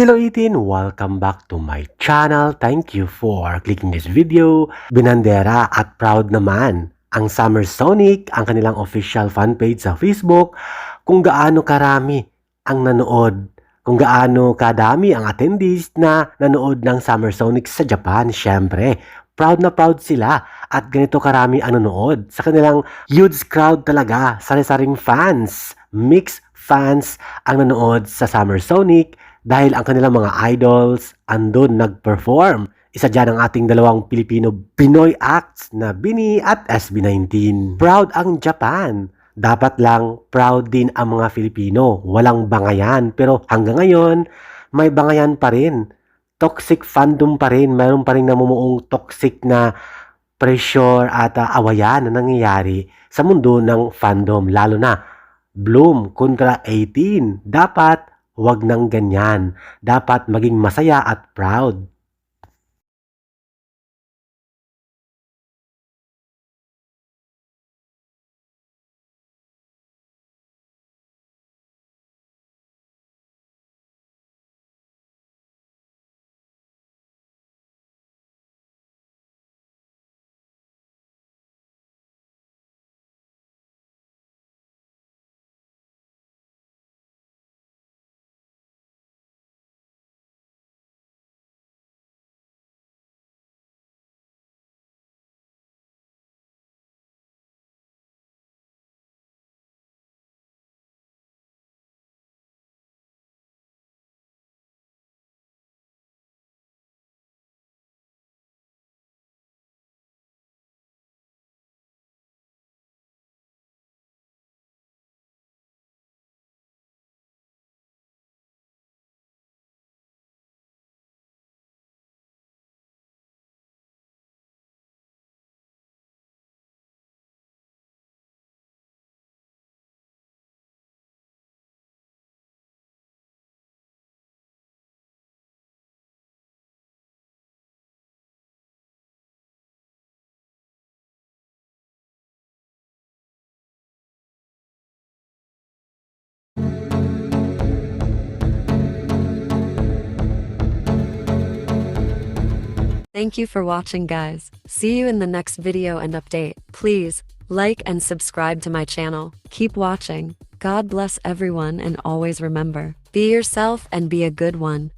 Hello 18! Welcome back to my channel. Thank you for clicking this video. Binandera at proud naman ang Summer Sonic, ang kanilang official fanpage sa Facebook, kung gaano karami ang nanood, kung gaano kadami ang attendees na nanood ng Summer Sonic sa Japan. Syempre, proud na proud sila at ganito karami ang nanood sa kanilang huge crowd talaga, sari-saring fans, mixed fans ang nanood sa Summer Sonic. Dahil ang kanilang mga idols andun nag-perform. Isa dyan ang ating dalawang Pilipino-Pinoy acts na BINI at SB19. Proud ang Japan. Dapat lang proud din ang mga Filipino. Walang bangayan. Pero hanggang ngayon, may bangayan pa rin. Toxic fandom pa rin. Mayroon pa rin namumuong toxic na pressure at awayan na nangyayari sa mundo ng fandom. Lalo na Bloom kontra 18. Dapat huwag nang ganyan. Dapat maging masaya at proud. Thank you for watching, guys. See you in the next video and update. Please like and subscribe to my channel. Keep watching. God bless everyone, and always remember, be yourself and be a good one.